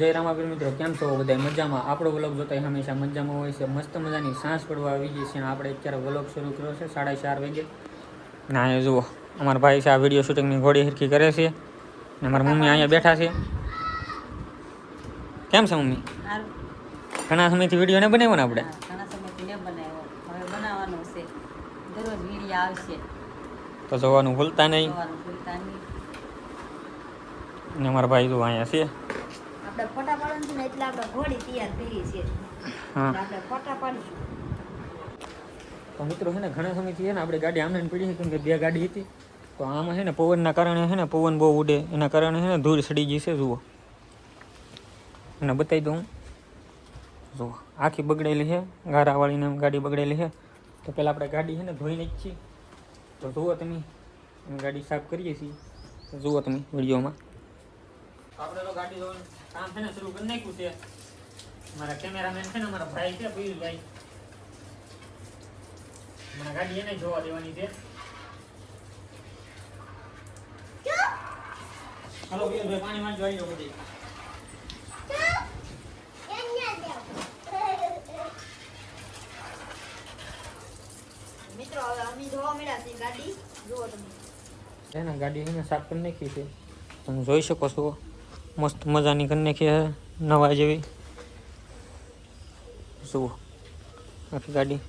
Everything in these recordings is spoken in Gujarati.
જય રામાપીર મિત્રો, કેમ છો બધા? મજામાં? આપણો વ્લોગ જોતા હંમેશા મજામાં હોય છે. મસ્ત મજાની સાંજ પડવા આવી ગઈ છે અને આપણે અત્યારે વ્લોગ શરૂ કર્યો છે 4:30 વાગે. ના એ જુઓ અમારા ભાઈ છે આ વિડીયો શૂટિંગની ઘોડી હરખી કરે છે અને અમારા મમ્મી અહીંયા બેઠા છે. કેમ છે મમ્મી? ઘણા સમયથી વિડીયો ને બનાવ્યો ને આપણે. ઘણા સમયથી ન બનાવ્યો, હવે બનાવવાનો છે. દરરોજ વિડીયો આવશે તો જોવાનું ભૂલતા નહીં. અને અમારા ભાઈ તો અહીંયા છે. આપણે ફોટા પાડવાનું છે ને એટલે આપણે ઘોડી તૈયાર કરી છે. હા, આપણે ફોટા પાડીશું. તો મિત્રો છે ને ઘણા સમયથી છે ને આપણે ગાડી આમને પડી છે, કેમ કે બે ગાડી હતી. તો આમાં છે ને પવનના કારણે છે ને પવન બહુ ઉડે, એના કારણે છે ને ધૂળ સડી ગઈ છે. જુઓ અને બતાવી દઉં, જુઓ આખી બગડેલી છે, ગારાવાળીને ગાડી બગડેલી છે. તો પહેલાં આપણે ગાડી છે ને ધોઈને જ છીએ. તો જુઓ તમે, ગાડી સાફ કરીએ છીએ. તો જુઓ તમે વિડીયોમાં. આપણે તો ગાડી ધોવાનું કામ છે ને શરૂ કરી નાખ્યું છે. મારા કેમેરામેન છે ને અમારા ભાઈ છે પિયુષભાઈ, મને ગાડી એને જોવા દેવાની છે. હાલો પિયુષભાઈ, પાણી માં જોઈ લો બધી. મિત્રો હવે અમે જોવા મળ્યા છે ગાડી. જુઓ તમે, એના ગાડી એને સાફ કરી નાખી છે. તમે જોઈ શકો છો, મસ્ત મજાની કરી નાખી છે, નવા જેવી. જુઓ આખી ગાડી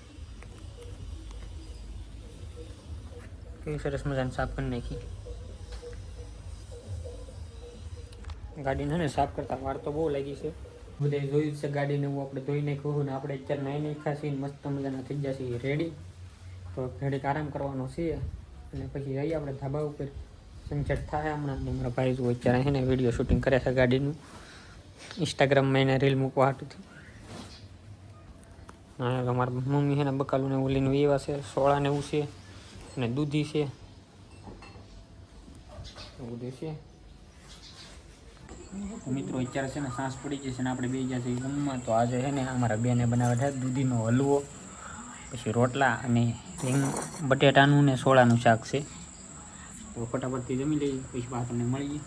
કેવી સરસ મજાની સાફ કરી નાખી. ગાડીને ને સાફ કરતા વાર તો બહુ લાગી છે. બધે જોયું છે ગાડીને હું આપણે ધોઈ નાખ્યું ને આપણે અત્યારે નાઈ નાખ્યા છીએ, મસ્ત મજાના થઈ ગયા છીએ રેડી. તો ઘડીક આરામ કરવાનો છે અને પછી જઈએ આપણે ધાબા ઉપર. સનસેટ થાય હમણાં. મારા ભાઈ જો અત્યારે છે ને વિડીયો શૂટિંગ કરે છે ગાડીનું, ઇન્સ્ટાગ્રામમાં એને રીલ મૂકવા હાટુથી. હા, અમારા મમ્મી છે ને બકાલું ને ઓલીનું એવા છે, સોળા ને એવું છે અને દૂધી છે, એવું બધું છે. મિત્રો અત્યારે છે ને સાંસ પડી જશે ને આપણે બે ગયા છીએ જમવા. તો આજે છે ને અમારા બેને બનાવે છે દૂધીનો હલવો, પછી રોટલા અને બટેટાનું ને સોળાનું શાક છે. તો ફટાફટથી જમી લઈએ, પછી બહાર તમને મળીએ.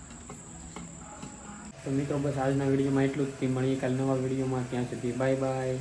તો મિત્રો બસ આજના વિડીયોમાં એટલું જ. મળીએ કાલે નવા વિડીયોમાં. ત્યાં સુધી બાય બાય.